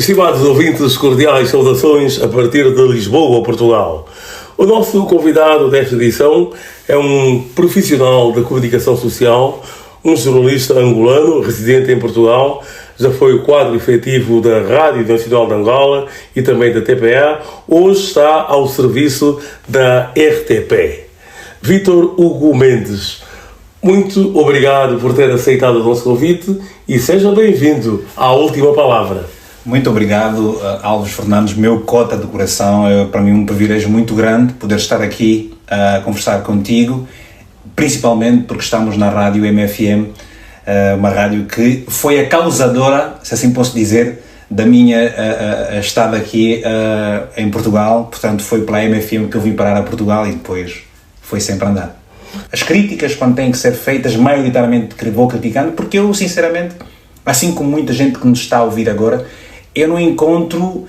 Estimados ouvintes, cordiais saudações a partir de Lisboa, Portugal. O nosso convidado desta edição é um profissional da comunicação social, um jornalista angolano, residente em Portugal, já foi o quadro efetivo da Rádio Nacional de Angola e também da TPA, hoje está ao serviço da RTP. Vítor Hugo Mendes, muito obrigado por ter aceitado o nosso convite e seja bem-vindo à Última Palavra. Muito obrigado, Alves Fernandes, meu cota de coração. É para mim um privilégio muito grande poder estar aqui a conversar contigo, principalmente porque estamos na rádio MFM, uma rádio que foi a causadora, se assim posso dizer, da minha estada aqui em Portugal. Portanto, foi pela MFM que eu vim parar a Portugal e depois foi sempre andar. As críticas, quando têm que ser feitas, maioritariamente vou criticando, porque eu, sinceramente, assim como muita gente que nos está a ouvir agora, eu não encontro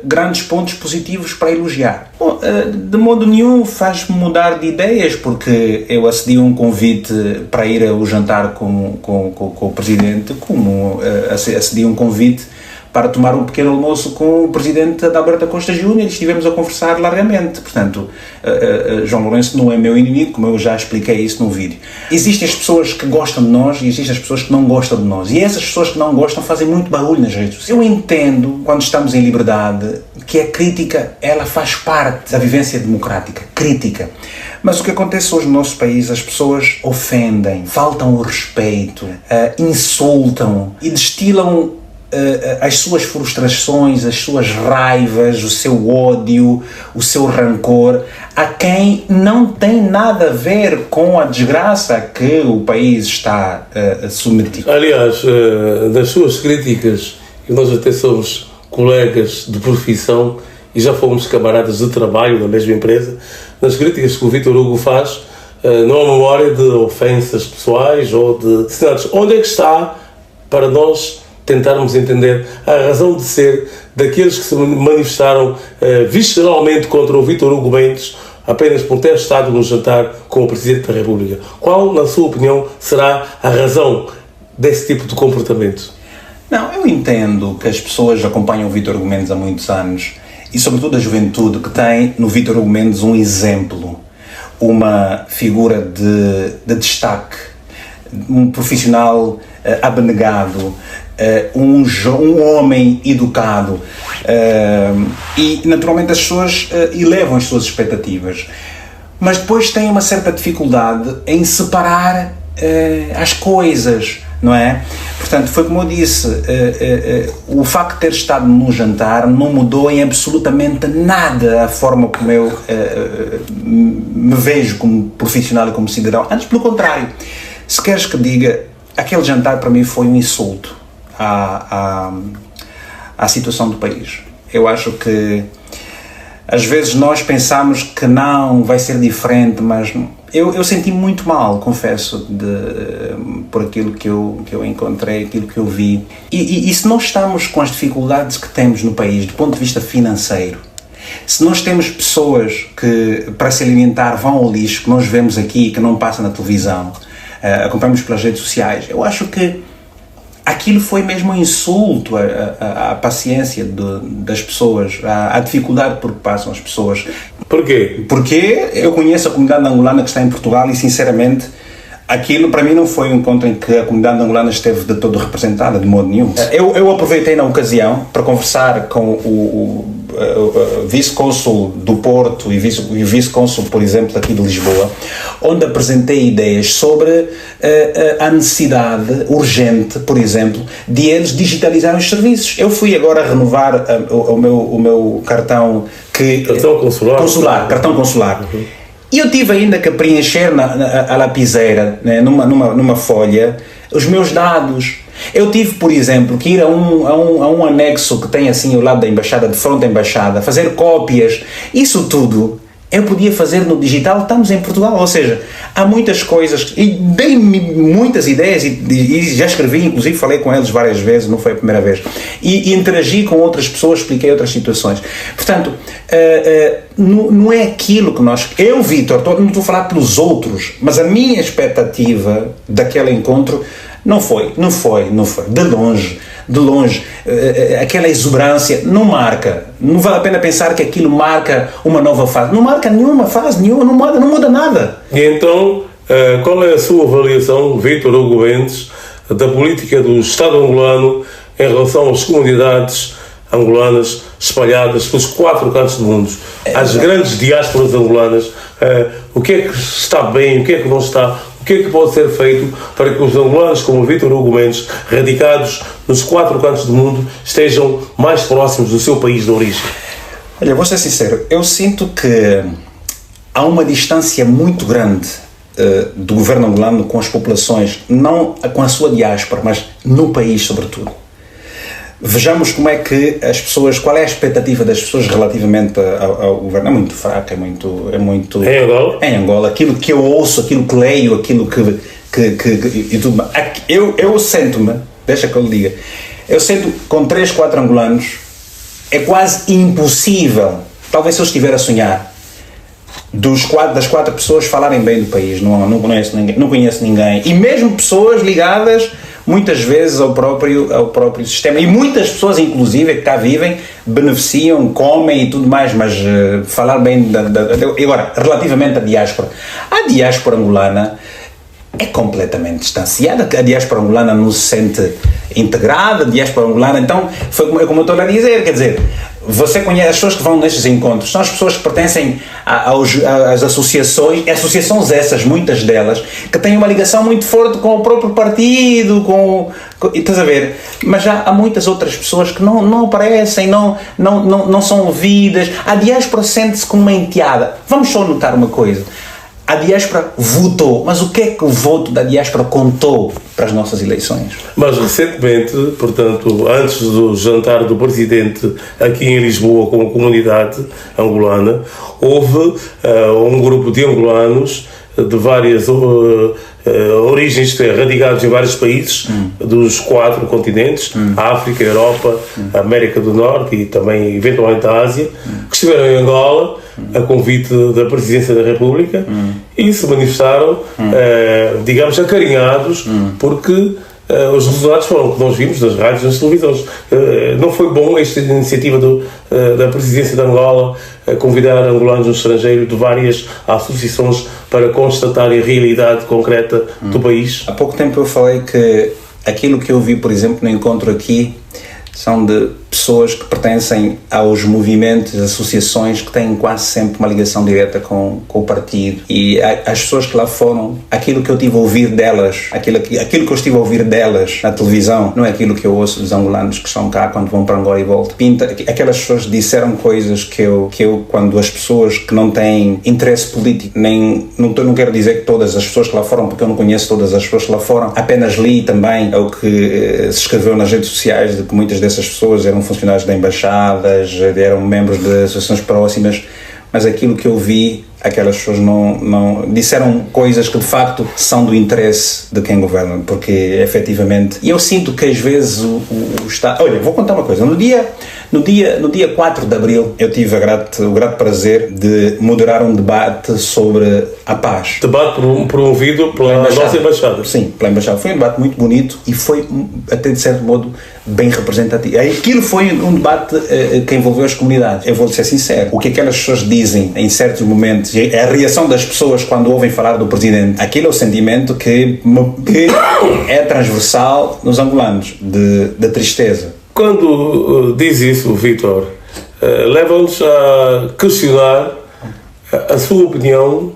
grandes pontos positivos para elogiar. Bom, de modo nenhum faz-me mudar de ideias, porque eu acedi a um convite para ir ao jantar com o Presidente, como acedi a um convite para tomar um pequeno almoço com o Presidente Adalberto Costa Júnior e estivemos a conversar largamente. Portanto, João Lourenço não é meu inimigo, como eu já expliquei isso no vídeo. Existem as pessoas que gostam de nós e existem as pessoas que não gostam de nós. E essas pessoas que não gostam fazem muito barulho nas redes sociais. Eu entendo, quando estamos em liberdade, que a crítica, ela faz parte da vivência democrática. Crítica. Mas o que acontece hoje no nosso país, as pessoas ofendem, faltam o respeito, insultam e destilam as suas frustrações, as suas raivas, o seu ódio, o seu rancor a quem não tem nada a ver com a desgraça que o país está submetido. Aliás, nas suas críticas, e nós até somos colegas de profissão e já fomos camaradas de trabalho na mesma empresa, nas críticas que o Vítor Hugo faz, não há memória de ofensas pessoais ou de cidades. Onde é que está para nós tentarmos entender a razão de ser daqueles que se manifestaram visceralmente contra o Vítor Hugo Mendes apenas por ter estado no jantar com o Presidente da República? Qual, na sua opinião, será a razão desse tipo de comportamento? Não, eu entendo que as pessoas acompanham o Vítor Hugo Mendes há muitos anos e, sobretudo, a juventude que tem no Vítor Hugo Mendes um exemplo, uma figura de destaque, um profissional abnegado, um homem educado, e naturalmente as pessoas elevam as suas expectativas, mas depois têm uma certa dificuldade em separar as coisas, não é? Portanto, foi como eu disse, o facto de ter estado num jantar não mudou em absolutamente nada a forma como eu me vejo como profissional e como cidadão. Antes, pelo contrário, se queres que diga, aquele jantar para mim foi um insulto à situação do país. Eu acho que às vezes nós pensamos que não vai ser diferente, mas eu senti muito mal, confesso, por aquilo que eu encontrei, aquilo que eu vi. E se nós estamos com as dificuldades que temos no país do ponto de vista financeiro, se nós temos pessoas que para se alimentar vão ao lixo, que nós vemos aqui, que não passa na televisão, acompanhamos pelas redes sociais, eu acho que aquilo foi mesmo um insulto à paciência das pessoas, à dificuldade por que passam as pessoas. Porquê? Porque eu conheço a comunidade angolana que está em Portugal e, sinceramente, aquilo para mim não foi um encontro em que a comunidade angolana esteve de todo representada, de modo nenhum. Eu aproveitei na ocasião para conversar com o vice-cônsul do Porto e vice-cônsul, por exemplo, aqui de Lisboa, onde apresentei ideias sobre a necessidade urgente, por exemplo, de eles digitalizarem os serviços. Eu fui agora renovar o meu cartão cartão consular. Uhum. E eu tive ainda que preencher a lapiseira, né, numa folha, os meus dados. Eu tive, por exemplo, que ir a um anexo que tem assim ao lado da embaixada, de frente à embaixada, fazer cópias. Isso tudo eu podia fazer no digital, estamos em Portugal, ou seja, há muitas coisas, e dei-me muitas ideias e já escrevi, inclusive falei com eles várias vezes, não foi a primeira vez, e interagi com outras pessoas, expliquei outras situações. Portanto, não é aquilo que eu, Vítor, não estou a falar pelos outros, mas a minha expectativa daquele encontro não foi, de longe. de longe, aquela exuberância, não marca. Não vale a pena pensar que aquilo marca uma nova fase. Não marca nenhuma fase, não muda nada. E então, qual é a sua avaliação, Vítor Hugo Mendes, da política do Estado angolano em relação às comunidades angolanas espalhadas pelos 4 cantos do mundo, às grandes diásporas angolanas? O que é que está bem, o que é que não está, o que é que pode ser feito para que os angolanos como Vítor Hugo Mendes, radicados nos 4 cantos do mundo, estejam mais próximos do seu país de origem? Olha, vou ser sincero, eu sinto que há uma distância muito grande do governo angolano com as populações, não com a sua diáspora, mas no país sobretudo. Vejamos como é que as pessoas, qual é a expectativa das pessoas relativamente ao governo. É muito fraca, é muito... Em Angola? Em Angola. Aquilo que eu ouço, aquilo que leio, aquilo que e tudo mais. Eu sento-me, deixa que eu lhe diga, eu sento com 3, 4 angolanos, é quase impossível, talvez se eu estiver a sonhar, das 4 pessoas falarem bem do país. Não conheço ninguém. E mesmo pessoas ligadas muitas vezes ao próprio sistema, e muitas pessoas inclusive que cá vivem beneficiam, comem e tudo mais, mas falar bem agora, relativamente à diáspora, a diáspora angolana é completamente distanciada, a diáspora angolana não se sente integrada, a diáspora angolana, então, como eu estou a dizer, quer dizer, você conhece as pessoas que vão nestes encontros, são as pessoas que pertencem às associações essas, muitas delas, que têm uma ligação muito forte com o próprio partido, estás a ver? Mas já há muitas outras pessoas que não aparecem, não são ouvidas. A diáspora sente-se como uma enteada. Vamos só notar uma coisa. A diáspora votou, mas o que é que o voto da diáspora contou para as nossas eleições? Mas recentemente, portanto, antes do jantar do Presidente aqui em Lisboa com a comunidade angolana, houve um grupo de angolanos de várias origens radicados em vários países dos 4 continentes, a África, a Europa, a América do Norte e também eventualmente a Ásia, que estiveram em Angola a convite da Presidência da República e se manifestaram, digamos, acarinhados porque os resultados foram que nós vimos nas rádios e nas televisões. Não foi bom esta iniciativa da Presidência de Angola convidar angolanos no estrangeiro de várias associações para constatarem a realidade concreta do país? Há pouco tempo eu falei que aquilo que eu vi, por exemplo, no encontro aqui, são de pessoas que pertencem aos movimentos, associações que têm quase sempre uma ligação direta com o partido. E as pessoas que lá foram, aquilo que eu tive a ouvir delas, aquilo que eu estive a ouvir delas na televisão, não é aquilo que eu ouço dos angolanos que estão cá quando vão para Angola e voltam. Aquelas pessoas disseram coisas que eu quando as pessoas que não têm interesse político, não quero dizer que todas as pessoas que lá foram, porque eu não conheço todas as pessoas que lá foram, apenas li também o que se escreveu nas redes sociais de que muitas dessas pessoas eram funcionários de embaixadas, eram membros de associações próximas, mas aquilo que eu vi, aquelas pessoas não disseram coisas que de facto são do interesse de quem governa, porque efetivamente, e eu sinto que às vezes o Estado... Olha, vou contar uma coisa, no dia 4 de Abril eu tive o grato prazer de moderar um debate sobre a paz. Debate promovido pela nossa embaixada. Sim, pela embaixada. Foi um debate muito bonito e foi até de certo modo bem representativo. Aquilo foi um debate que envolveu as comunidades. Eu vou ser sincero, o que aquelas pessoas dizem em certos momentos, a reação das pessoas quando ouvem falar do Presidente, aquilo é o sentimento que é transversal nos angolanos, de tristeza. Quando diz isso, Vítor, leva-nos a questionar a sua opinião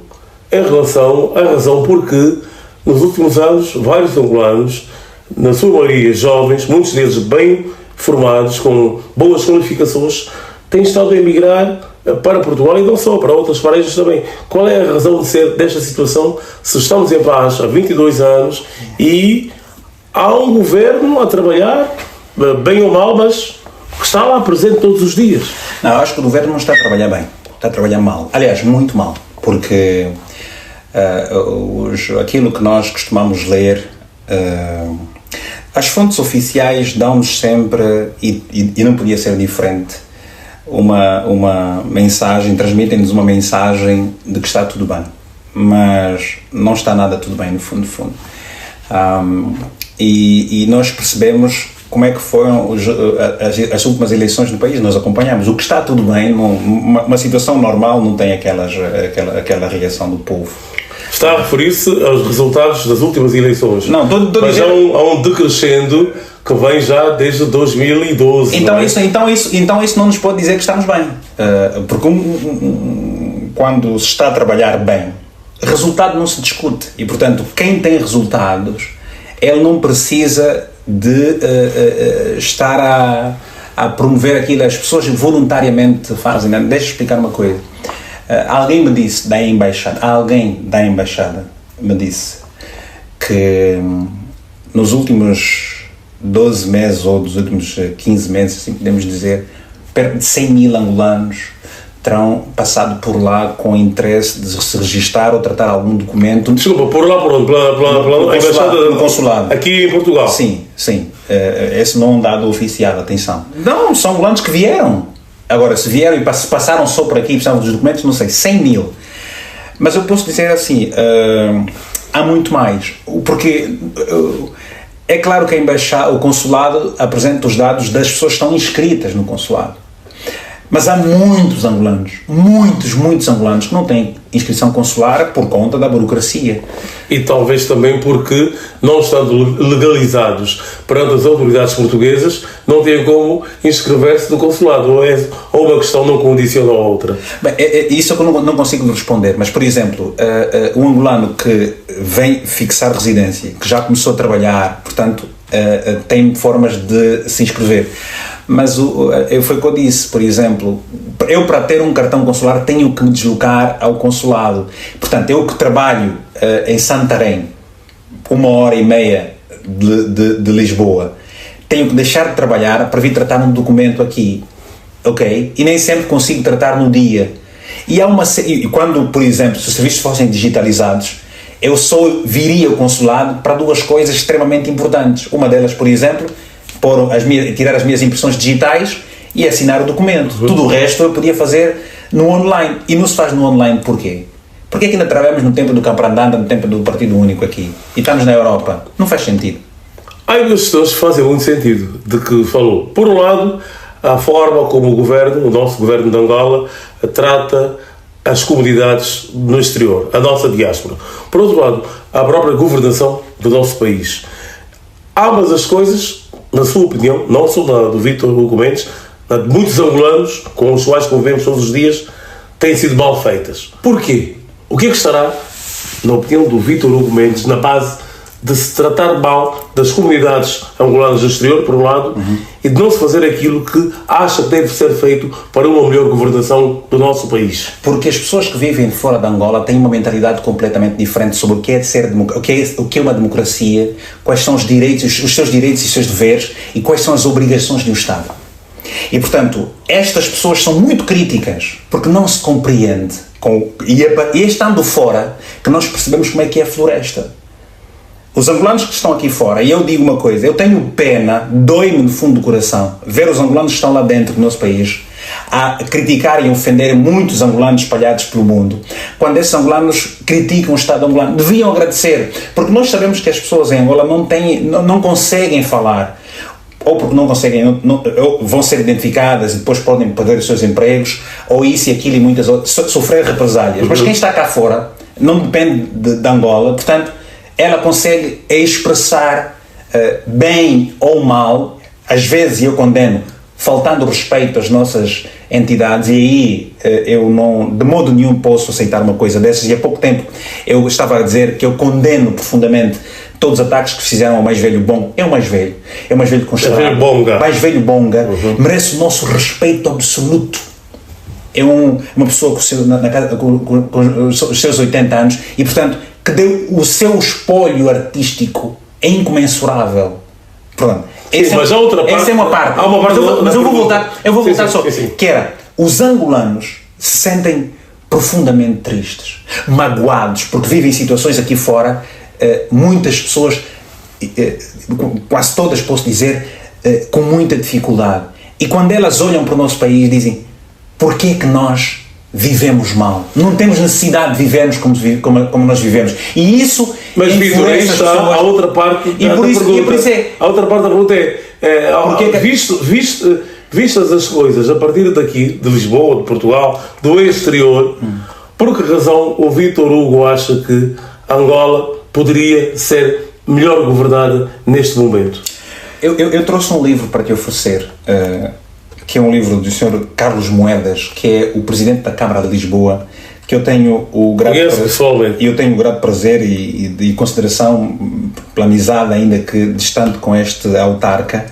em relação à razão porque nos últimos anos vários angolanos, na sua maioria jovens, muitos deles bem formados, com boas qualificações, têm estado a emigrar para Portugal e não só, para outras países também. Qual é a razão de ser desta situação se estamos em paz há 22 anos e há um governo a trabalhar, bem ou mal, mas que está lá presente todos os dias? Não, acho que o governo não está a trabalhar bem, está a trabalhar mal. Aliás, muito mal, porque aquilo que nós costumamos ler, as fontes oficiais dão-nos sempre, e não podia ser diferente, uma mensagem, transmitem-nos uma mensagem de que está tudo bem, mas não está nada tudo bem no fundo. E nós percebemos como é que foram as últimas eleições no país. Nós acompanhamos. O que está tudo bem, uma situação normal não tem aquela reação do povo. Está a referir-se aos resultados das últimas eleições. Não, mas há um decrescendo que vem já desde 2012. Então isso não nos pode dizer que estamos bem. Porque quando se está a trabalhar bem, resultado não se discute. E, portanto, quem tem resultados, ele não precisa de estar a promover aquilo. As pessoas voluntariamente fazem. Deixa eu explicar uma coisa. Alguém me disse da embaixada me disse que nos últimos 12 meses ou dos últimos 15 meses, assim podemos dizer, perto de 100 mil angolanos terão passado por lá com interesse de se registar ou tratar algum documento. Desculpa, por lá por onde? Pela embaixada? No consulado. Aqui em Portugal? Sim. Esse não é um dado oficial, atenção. Não, são angolanos que vieram. Agora, se vieram e passaram só por aqui e precisavam dos documentos, não sei, 100 mil. Mas eu posso dizer assim, há muito mais. Porque é claro que o consulado apresenta os dados das pessoas que estão inscritas no consulado. Mas há muitos angolanos que não têm inscrição consular por conta da burocracia. E talvez também porque, não estando legalizados perante as autoridades portuguesas, não têm como inscrever-se no consulado. Ou uma questão não condiciona a outra. Bem, isso é que eu não consigo responder. Mas, por exemplo, um angolano que vem fixar residência, que já começou a trabalhar, portanto, tem formas de se inscrever. Mas foi o que eu disse, por exemplo, eu para ter um cartão consular tenho que me deslocar ao consulado. Portanto, eu que trabalho em Santarém, 1h30 de Lisboa, tenho que deixar de trabalhar para vir tratar um documento aqui, ok? E nem sempre consigo tratar no dia. E quando, por exemplo, se os serviços fossem digitalizados, eu só viria ao consulado para duas coisas extremamente importantes. Uma delas, por exemplo, tirar as minhas impressões digitais e assinar o documento. Tudo o resto eu podia fazer no online. E não se faz no online porquê? Porque aqui ainda trabalhamos no tempo do Camprandanda, no tempo do Partido Único aqui. E estamos na Europa. Não faz sentido. Há duas questões que fazem muito sentido, de que falou. Por um lado, a forma como o nosso governo de Angola, trata as comunidades no exterior, a nossa diáspora. Por outro lado, a própria governação do nosso país. Ambas as coisas, na sua opinião, não só do Vítor Hugo Mendes, de muitos angolanos com os quais convivemos todos os dias, têm sido mal feitas. Porquê? O que é que estará, na opinião do Vítor Hugo Mendes, na base de se tratar mal das comunidades angolanas do exterior, por um lado, e de não se fazer aquilo que acha que deve ser feito para uma melhor governação do nosso país? Porque as pessoas que vivem fora de Angola têm uma mentalidade completamente diferente sobre o que é o que é uma democracia, quais são os direitos, os seus direitos e os seus deveres e quais são as obrigações de um Estado. E, portanto, estas pessoas são muito críticas porque não se compreende, e estando fora, que nós percebemos como é que é a floresta. Os angolanos que estão aqui fora, e eu digo uma coisa, eu tenho pena, dói-me no fundo do coração, ver os angolanos que estão lá dentro do nosso país a criticar e ofender muitos angolanos espalhados pelo mundo. Quando esses angolanos criticam o Estado angolano, deviam agradecer, porque nós sabemos que as pessoas em Angola não conseguem falar, ou porque não conseguem, vão ser identificadas e depois podem perder os seus empregos, ou isso e aquilo e muitas outras, sofrer represálias. Mas quem está cá fora não depende de Angola, portanto, ela consegue expressar bem ou mal, às vezes eu condeno, faltando respeito às nossas entidades, e aí eu não, de modo nenhum, posso aceitar uma coisa dessas. E há pouco tempo eu estava a dizer que eu condeno profundamente todos os ataques que fizeram ao mais velho Bonga. É o mais velho com mais velho Bonga, merece o nosso respeito absoluto. É uma pessoa com os seus 80 anos e, portanto, que deu o seu espólio artístico é incomensurável. Pronto. Mas há outra parte. Essa é uma parte. Mas eu vou voltar só. Que era, os angolanos se sentem profundamente tristes, magoados, porque vivem situações aqui fora, muitas pessoas, quase todas posso dizer, com muita dificuldade. E quando elas olham para o nosso país dizem, porquê é que nós vivemos mal. Não temos necessidade de vivermos como nós vivemos. E isso mas Vitor, aí está a outra parte da pergunta. A outra parte da pergunta vistas as coisas a partir daqui, de Lisboa, de Portugal, do exterior, por que razão o Vítor Hugo acha que Angola poderia ser melhor governada neste momento? Eu trouxe um livro para te oferecer, que é um livro do Sr. Carlos Moedas, que é o presidente da Câmara de Lisboa, que eu tenho o grato prazer e consideração pela amizade, ainda que distante com este autarca.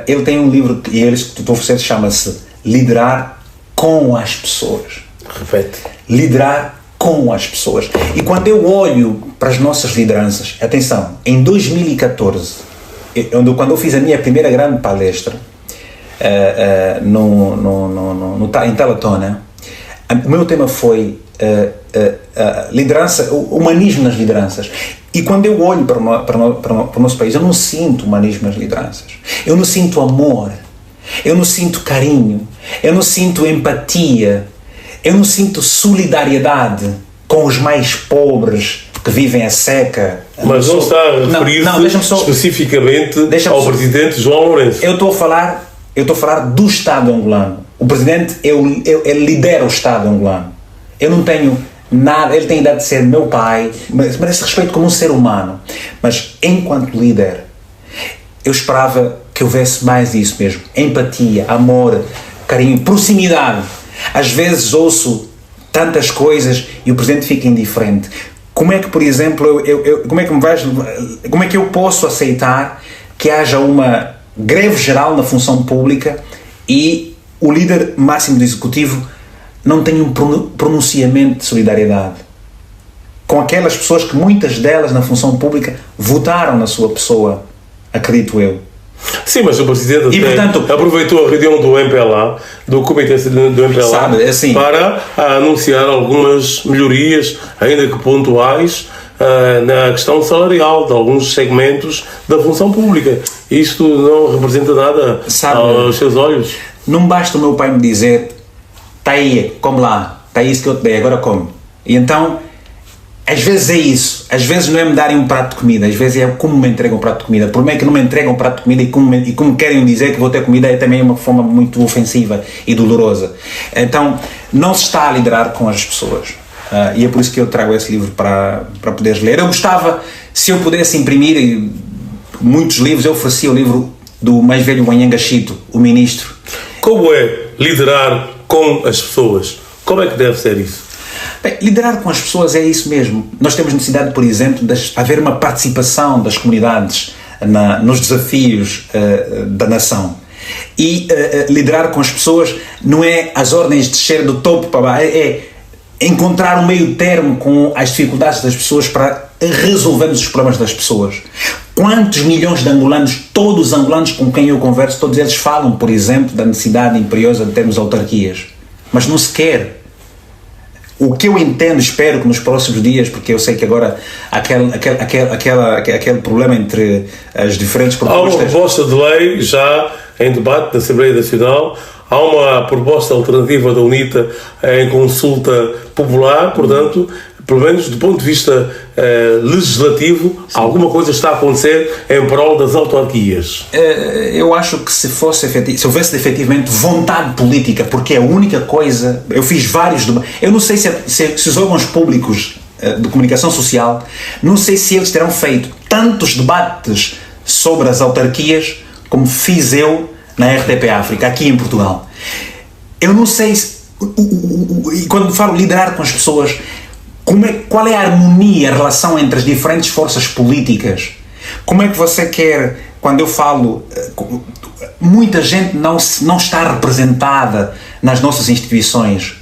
Ele tem um livro, e ele que estou a oferecer, chama-se Liderar com as Pessoas. Repete. Liderar com as pessoas. E quando eu olho para as nossas lideranças, atenção, em 2014, quando eu fiz a minha primeira grande palestra em Talatona, o meu tema foi liderança, humanismo nas lideranças. E quando eu olho para o nosso país, eu não sinto humanismo nas lideranças. Eu não sinto amor. Eu não sinto carinho. Eu não sinto empatia. Eu não sinto solidariedade com os mais pobres que vivem a seca. Mas não está a referir-se especificamente ao presidente João Lourenço. Eu estou a falar do Estado angolano. O presidente, ele lidera o Estado angolano. Eu não tenho nada, ele tem a idade de ser meu pai, mas merece respeito como um ser humano. Mas enquanto líder, eu esperava que houvesse mais disso mesmo. Empatia, amor, carinho, proximidade. Às vezes ouço tantas coisas e o presidente fica indiferente. Como é que, por exemplo, como é que eu posso aceitar que haja uma greve geral na função pública e o líder máximo do executivo não tem um pronunciamento de solidariedade com aquelas pessoas que muitas delas na função pública votaram na sua pessoa, acredito eu. Sim, mas o Presidente aproveitou a reunião do MPLA, do Comitê do MPLA, para anunciar algumas melhorias, ainda que pontuais, na questão salarial de alguns segmentos da função pública. Isto não representa nada aos seus olhos? Não basta o meu pai me dizer: está aí, come lá, está isso que eu te dei, agora come. E então, às vezes é isso. Às vezes não é me darem um prato de comida, às vezes é como me entregam um prato de comida. Por meio que não me entregam um prato de comida e como querem dizer que vou ter comida, é também uma forma muito ofensiva e dolorosa. Então, não se está a liderar com as pessoas. E é por isso que eu trago esse livro para poderes ler. Eu gostava, se eu pudesse imprimir muitos livros, eu oferecia o livro do mais velho Wanyanga Chito, o ministro. Como é liderar com as pessoas? Como é que deve ser isso? Bem, liderar com as pessoas é isso mesmo. Nós temos necessidade, por exemplo, de haver uma participação das comunidades nos desafios da nação. E liderar com as pessoas não é as ordens de descer do topo para baixo, é encontrar um meio termo com as dificuldades das pessoas para resolvermos os problemas das pessoas. Quantos milhões de angolanos, todos os angolanos com quem eu converso, todos eles falam, por exemplo, da necessidade imperiosa de termos autarquias. Mas não se quer. O que eu entendo, espero que nos próximos dias, porque eu sei que agora aquele problema entre as diferentes propostas... Há uma proposta de lei já em debate na Assembleia Nacional, há uma proposta alternativa da UNITA em consulta popular, portanto, pelo menos do ponto de vista legislativo, sim, alguma coisa está a acontecer em prol das autarquias. Eu acho que se houvesse efetivamente vontade política, porque é a única coisa... Eu fiz vários debates. Eu não sei se os órgãos públicos de comunicação social, não sei se eles terão feito tantos debates sobre as autarquias como fiz eu na RTP África, aqui em Portugal. Eu não sei e quando falo liderar com as pessoas, qual é a harmonia, a relação entre as diferentes forças políticas? Como é que você quer, quando eu falo, muita gente não está representada nas nossas instituições.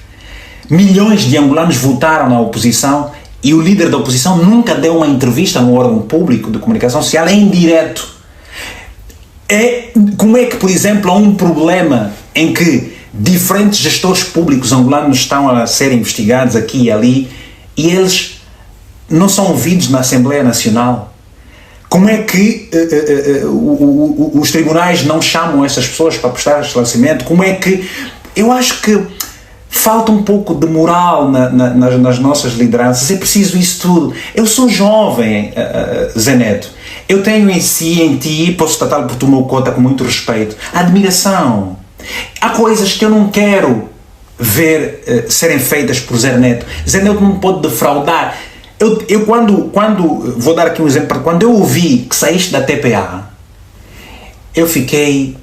Milhões de angolanos votaram na oposição e o líder da oposição nunca deu uma entrevista no órgão público de comunicação social, é indireto. Como é que, por exemplo, há um problema em que diferentes gestores públicos angolanos estão a ser investigados aqui e ali e eles não são ouvidos na Assembleia Nacional? Como é que os tribunais não chamam essas pessoas para prestar esclarecimento? Como é que... Eu acho que falta um pouco de moral nas nossas lideranças. É preciso isso tudo. Eu sou jovem, Zé Neto. Eu tenho em ti, posso tratá-lo por tu, meu cota, com muito respeito, admiração. Há coisas que eu não quero ver serem feitas por Zé Neto. Zé Neto não pode defraudar. Eu quando vou dar aqui um exemplo, quando eu ouvi que saíste da TPA, eu fiquei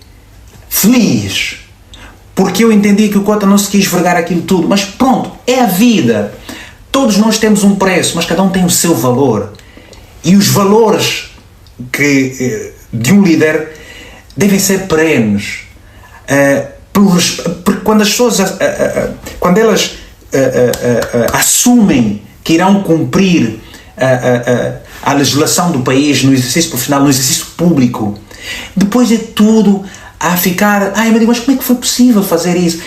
feliz, porque eu entendi que o Cota não se quis vergar aquilo tudo, mas pronto, é a vida. Todos nós temos um preço, mas cada um tem o seu valor. E os valores de um líder devem ser perenes. Porque quando as pessoas quando elas assumem que irão cumprir a legislação do país no exercício profissional, no exercício público, depois de tudo a ficar, mas como é que foi possível fazer isso?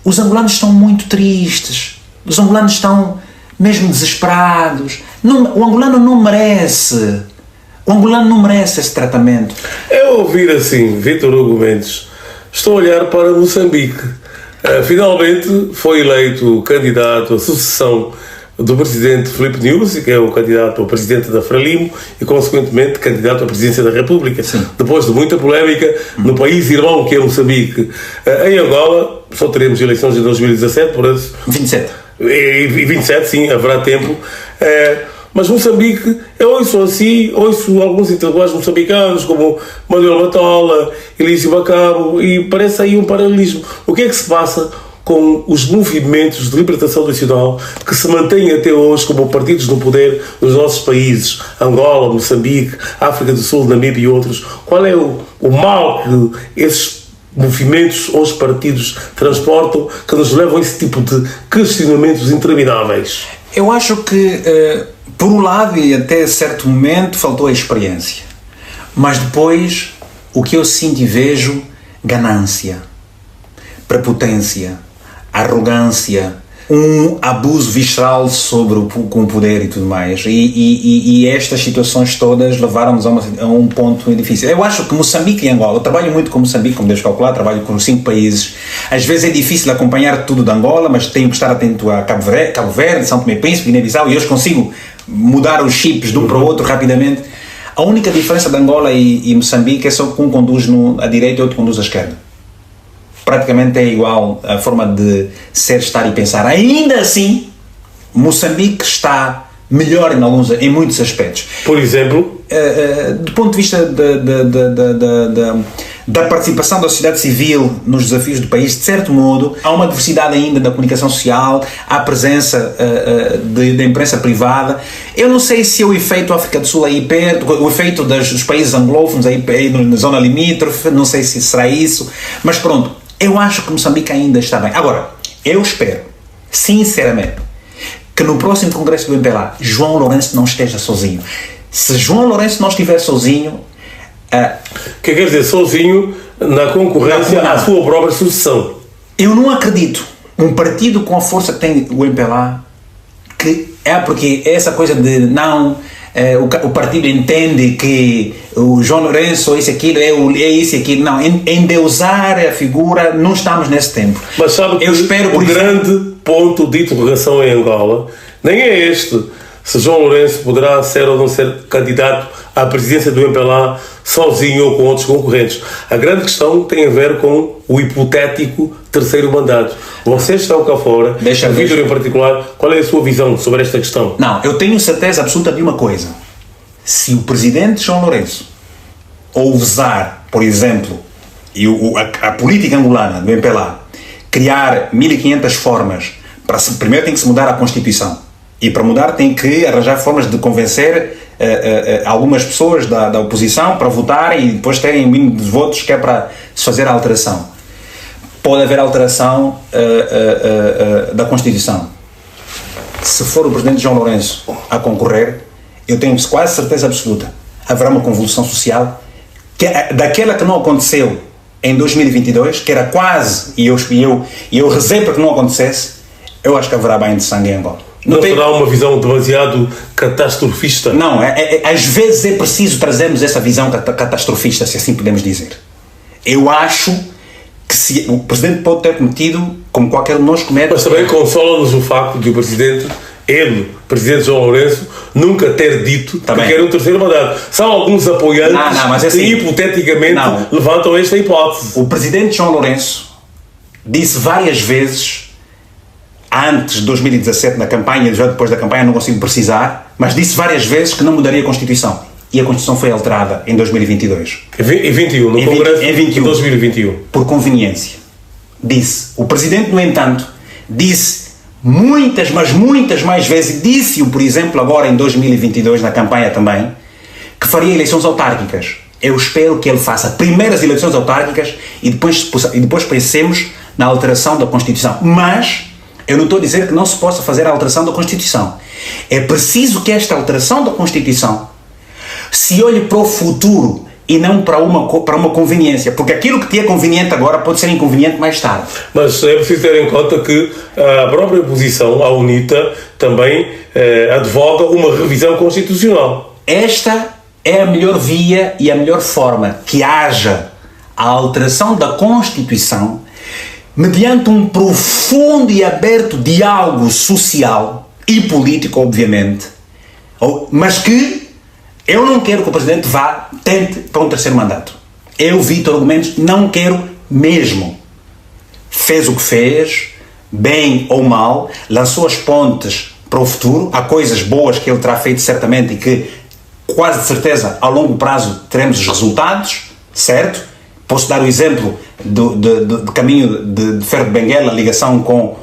Os angolanos estão muito tristes, os angolanos estão mesmo desesperados. O angolano não merece esse tratamento. Eu ouvir assim, Vítor Hugo Mendes, estou a olhar para Moçambique. Finalmente foi eleito candidato à sucessão do presidente Filipe Nyusi, que é o candidato a presidente da Frelimo e, consequentemente, candidato à presidência da República. Sim. Depois de muita polémica no país irmão que é Moçambique. Em Angola, só teremos eleições em 2017, por isso... 27. E 27, sim, haverá tempo. Mas Moçambique, eu ouço alguns intelectuais moçambicanos, como Manuel Matola, Elísio Macabo, e parece aí um paralelismo. O que é que se passa com os movimentos de libertação nacional que se mantêm até hoje como partidos no poder nos nossos países, Angola, Moçambique, África do Sul, Namíbia e outros? Qual é o mal que esses movimentos ou os partidos transportam que nos levam a esse tipo de questionamentos intermináveis? Eu acho que, por um lado e até certo momento, faltou a experiência. Mas depois, o que eu sinto e vejo, ganância, prepotência, arrogância, um abuso visceral com o poder e tudo mais. E estas situações todas levaram-nos a um ponto difícil. Eu acho que Moçambique e Angola, eu trabalho muito com Moçambique, como deves calcular, trabalho com 5 países. Às vezes é difícil acompanhar tudo de Angola, mas tenho que estar atento a Cabo Verde, São Tomé e Príncipe, Guiné-Bissau, e hoje consigo mudar os chips de um para o outro rapidamente. A única diferença de Angola e Moçambique é só que um conduz à direita e outro conduz à esquerda. Praticamente é igual a forma de ser, estar e pensar. Ainda assim, Moçambique está melhor em muitos aspectos. Por exemplo? Do ponto de vista da participação da sociedade civil nos desafios do país, de certo modo, há uma diversidade ainda da comunicação social, há a presença da imprensa privada. Eu não sei se é o efeito África do Sul aí perto, o efeito dos países anglófonos aí na zona limítrofe, não sei se será isso, mas pronto. Eu acho que Moçambique ainda está bem. Agora, eu espero, sinceramente, que no próximo congresso do MPLA, João Lourenço não esteja sozinho. Se João Lourenço não estiver sozinho... O que quer dizer sozinho na concorrência à sua própria sucessão? Eu não acredito. Um partido com a força que tem o MPLA, porque essa coisa de não... o partido entende que o João Lourenço, isso aquilo, é isso e aquilo. Não, endeusar a figura, não estamos nesse tempo. Mas sabe que o grande ponto de interrogação em Angola nem é este. Se João Lourenço poderá ser ou não ser candidato à presidência do MPLA sozinho ou com outros concorrentes. A grande questão tem a ver com o hipotético terceiro mandato. Vocês estão cá fora, a Vítor em particular, qual é a sua visão sobre esta questão? Não, eu tenho certeza absoluta de uma coisa. Se o presidente João Lourenço ousar, por exemplo, a política angolana do MPLA, criar 1500 formas, primeiro tem que se mudar a Constituição. E para mudar tem que arranjar formas de convencer algumas pessoas da oposição para votarem e depois terem um mínimo de votos que é para se fazer a alteração. Pode haver alteração da Constituição. Se for o presidente João Lourenço a concorrer, eu tenho quase certeza absoluta, haverá uma convulsão social daquela que não aconteceu em 2022, que era quase, e eu rezei para que não acontecesse. Eu acho que haverá banho de sangue em Angola. Não será uma visão demasiado catastrofista? Não, às vezes é preciso trazermos essa visão catastrofista, se assim podemos dizer. Eu acho que o Presidente pode ter cometido, como qualquer um de nós comete. Mas também consola-nos o facto de o Presidente, Presidente João Lourenço, nunca ter dito que quer um terceiro mandato. São alguns apoiantes mas é assim, que hipoteticamente levantam esta hipótese. O Presidente João Lourenço disse várias vezes, antes de 2017 na campanha, já depois da campanha não consigo precisar, mas disse várias vezes que não mudaria a Constituição. E a Constituição foi alterada em 2022. Em 21, no Congresso de 2021. Por conveniência. Disse. O Presidente, no entanto, disse muitas, mas muitas mais vezes, disse-o, por exemplo, agora em 2022, na campanha também, que faria eleições autárquicas. Eu espero que ele faça primeiro as eleições autárquicas e depois pensemos na alteração da Constituição. Mas eu não estou a dizer que não se possa fazer a alteração da Constituição. É preciso que esta alteração da Constituição se olhe para o futuro e não para uma conveniência, porque aquilo que te é conveniente agora pode ser inconveniente mais tarde. Mas é preciso ter em conta que a própria oposição, a UNITA, também advoga uma revisão constitucional. Esta é a melhor via e a melhor forma, que haja a alteração da Constituição mediante um profundo e aberto diálogo social e político, obviamente, mas que eu não quero que o Presidente tente para um terceiro mandato. Eu, Vítor Gomes, não quero mesmo. Fez o que fez, bem ou mal, lançou as pontes para o futuro. Há coisas boas que ele terá feito certamente e que, quase de certeza, a longo prazo teremos os resultados, certo? Posso dar o exemplo do caminho de Ferro de Benguela, a ligação com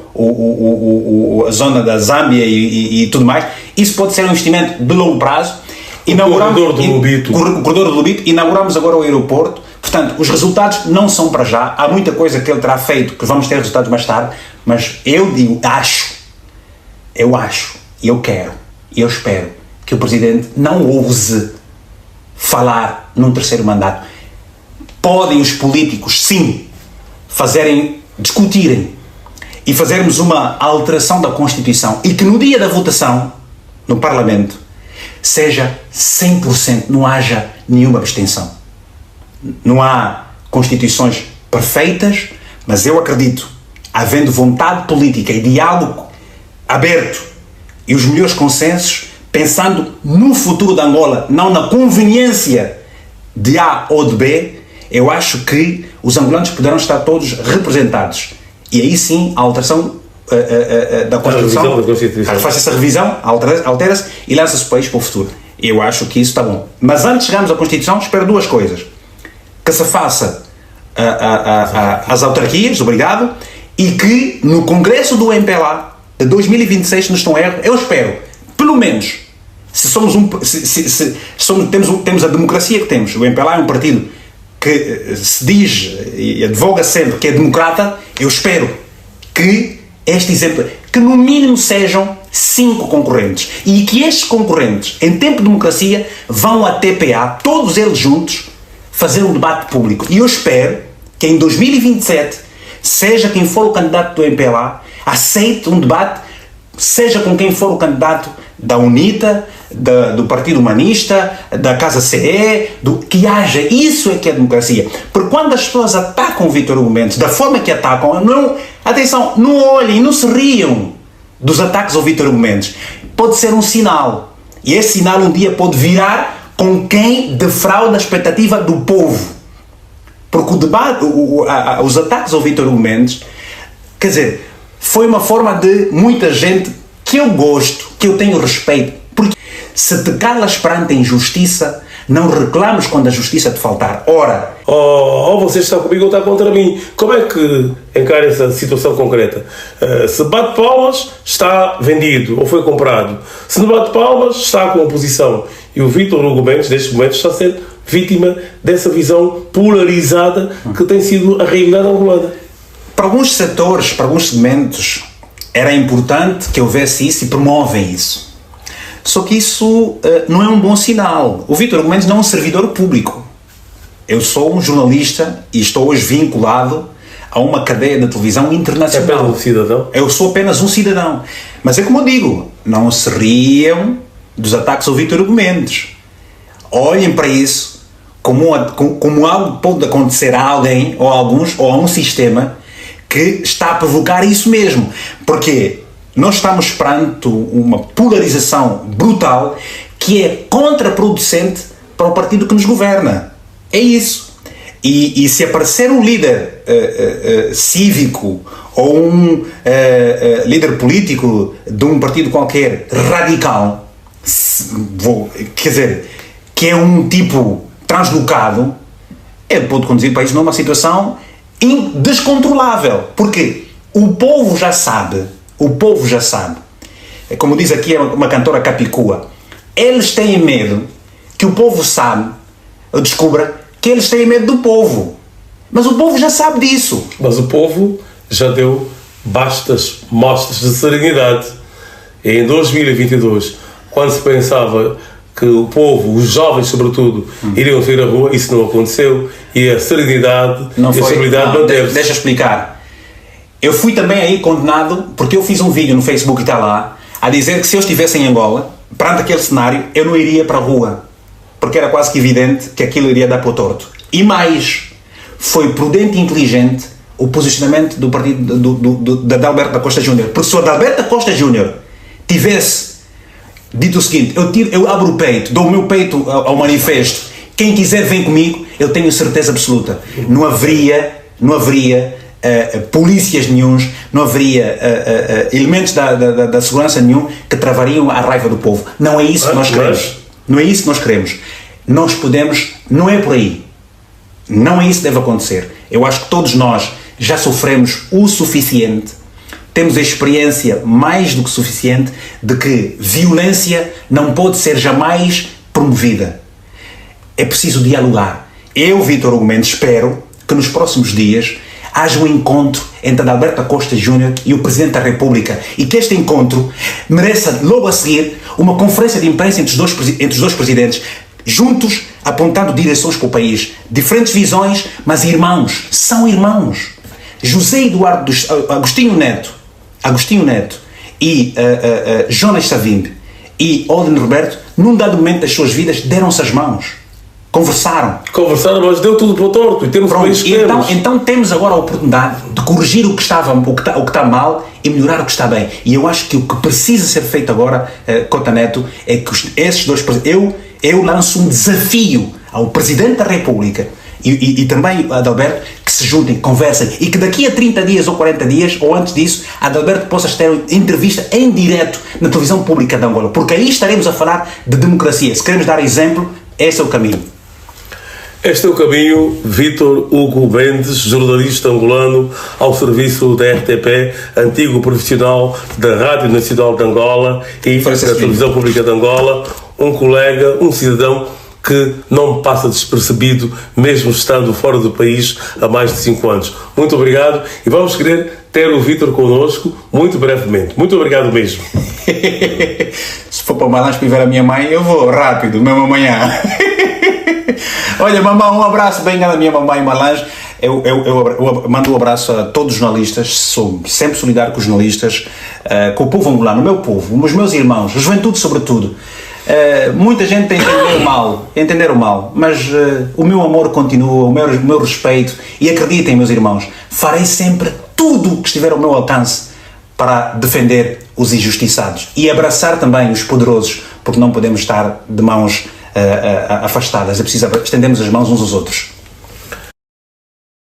a zona da Zâmbia e tudo mais. Isso pode ser um investimento de longo prazo. O corredor do Lubito. O corredor do Lubito. Inauguramos agora o aeroporto. Portanto, os resultados não são para já. Há muita coisa que ele terá feito que vamos ter resultados mais tarde. Mas eu acho, e eu quero, e eu espero que o Presidente não ouse falar num terceiro mandato. Podem os políticos, sim, discutirem e fazermos uma alteração da Constituição e que no dia da votação no Parlamento seja 100%, não haja nenhuma abstenção. Não há constituições perfeitas, mas eu acredito, havendo vontade política e diálogo aberto e os melhores consensos, pensando no futuro da Angola, não na conveniência de A ou de B, eu acho que os angolanos poderão estar todos representados. E aí sim a alteração da Constituição, faz essa revisão, altera-se e lança-se o país para o futuro. Eu acho que isso está bom. Mas antes de chegarmos à Constituição, espero duas coisas. Que se faça as autarquias, obrigado, e que no Congresso do MPLA de 2026, se não estou em erro, eu espero, pelo menos, temos a democracia que temos, o MPLA é um partido que se diz e advoga sempre que é democrata, eu espero que este exemplo, que no mínimo sejam 5 concorrentes e que estes concorrentes, em tempo de democracia, vão à TPA, todos eles juntos, fazer um debate público. E eu espero que em 2027, seja quem for o candidato do MPLA, aceite um debate, seja com quem for o candidato da UNITA, do Partido Humanista, da Casa CE, que haja, isso é que é democracia. Porque quando as pessoas atacam o Vítor Hugo Mendes da forma que atacam, não olhem, não se riam dos ataques ao Vítor Hugo Mendes. Pode ser um sinal. E esse sinal um dia pode virar com quem defrauda a expectativa do povo. Porque o debate, os ataques ao Vítor Hugo Mendes, quer dizer, foi uma forma de muita gente que eu gosto, que eu tenho respeito. Porque se te calas perante a injustiça, não reclames quando a justiça te faltar. Ora, ou vocês estão comigo ou estão contra mim. Como é que encara essa situação concreta? Se bate palmas, está vendido ou foi comprado. Se não bate palmas, está com a oposição. E o Vítor Hugo Mendes, neste momento, está a ser vítima dessa visão polarizada que tem sido a realidade angolana. Para alguns setores, para alguns segmentos, era importante que houvesse isso e promovem isso. Só que isso não é um bom sinal. O Vítor Hugo Mendes não é um servidor público. Eu sou um jornalista e estou hoje vinculado a uma cadeia de televisão internacional. É apenas um cidadão? Eu sou apenas um cidadão. Mas é como eu digo, não se riam dos ataques ao Vítor Hugo Mendes. Olhem para isso como algo pode acontecer a alguém, ou a alguns, ou a um sistema que está a provocar isso mesmo. Porque nós estamos perante uma polarização brutal que é contraproducente para o partido que nos governa. É isso. E se aparecer um líder cívico ou um líder político de um partido qualquer radical, quer dizer, que é um tipo translocado, ele pode conduzir o país numa situação descontrolável, porque o povo já sabe, como diz aqui uma cantora capicua, eles têm medo que o povo descubra que eles têm medo do povo, mas o povo já sabe disso. Mas o povo já deu bastas mostras de serenidade. E em 2022, quando se pensava que o povo, os jovens sobretudo, iriam sair à rua, isso não aconteceu, e a serenidade e a estabilidade manteve-se. Deixa eu explicar. Eu fui também aí condenado, porque eu fiz um vídeo no Facebook e está lá, a dizer que se eu estivesse em Angola, perante aquele cenário, eu não iria para a rua, porque era quase que evidente que aquilo iria dar para o torto. E mais, foi prudente e inteligente o posicionamento do partido de Adalberto da Costa Júnior, porque se o Adalberto da Costa Júnior tivesse dito o seguinte, eu abro o peito, dou o meu peito ao manifesto, quem quiser vem comigo, eu tenho certeza absoluta, não haveria polícias nenhuns, não haveria elementos da segurança nenhum que travariam a raiva do povo. Não é isso que nós queremos. Não é isso que nós queremos. Nós podemos, não é por aí. Não é isso que deve acontecer. Eu acho que todos nós já sofremos o suficiente, temos a experiência mais do que suficiente de que violência não pode ser jamais promovida. É preciso dialogar. Eu, Vítor Hugo Mendes, espero que nos próximos dias haja um encontro entre Adalberto da Costa Júnior e o Presidente da República e que este encontro mereça logo a seguir uma conferência de imprensa entre os dois presidentes, juntos, apontando direções para o país. Diferentes visões, mas irmãos. São irmãos. José Eduardo Agostinho Neto e Jonas Savimbi e Odin Roberto, num dado momento das suas vidas, deram-se as mãos. Conversaram, mas deu tudo para o torto e temos o país que temos. Então temos agora a oportunidade de corrigir o que está mal e melhorar o que está bem. E eu acho que o que precisa ser feito agora, Cota Neto, é que esses dois... Eu lanço um desafio ao Presidente da República e também a Adalberto, que se juntem, conversem e que daqui a 30 dias ou 40 dias ou antes disso, a Adalberto possa ter uma entrevista em direto na televisão pública de Angola, porque aí estaremos a falar de democracia. Se queremos dar exemplo, esse é o caminho. Este é o caminho. Vítor Hugo Mendes, jornalista angolano ao serviço da RTP, antigo profissional da Rádio Nacional de Angola e da Televisão Pública de Angola, um colega, um cidadão que não passa despercebido, mesmo estando fora do país há mais de 5 anos. Muito obrigado e vamos querer ter o Vítor connosco muito brevemente. Muito obrigado mesmo. Se for para o Malange para ver a minha mãe, eu vou rápido, mesmo amanhã. Olha, mamãe, um abraço bem grande à minha mamãe Malange. Eu mando um abraço a todos os jornalistas, sou sempre solidário com os jornalistas, com o povo angolano, o meu povo, os meus irmãos, a juventude sobretudo. Muita gente entenderam mal, mas o meu amor continua, o meu respeito, e acreditem, meus irmãos, farei sempre tudo o que estiver ao meu alcance para defender os injustiçados e abraçar também os poderosos, porque não podemos estar de mãos afastadas, é preciso estendermos as mãos uns aos outros.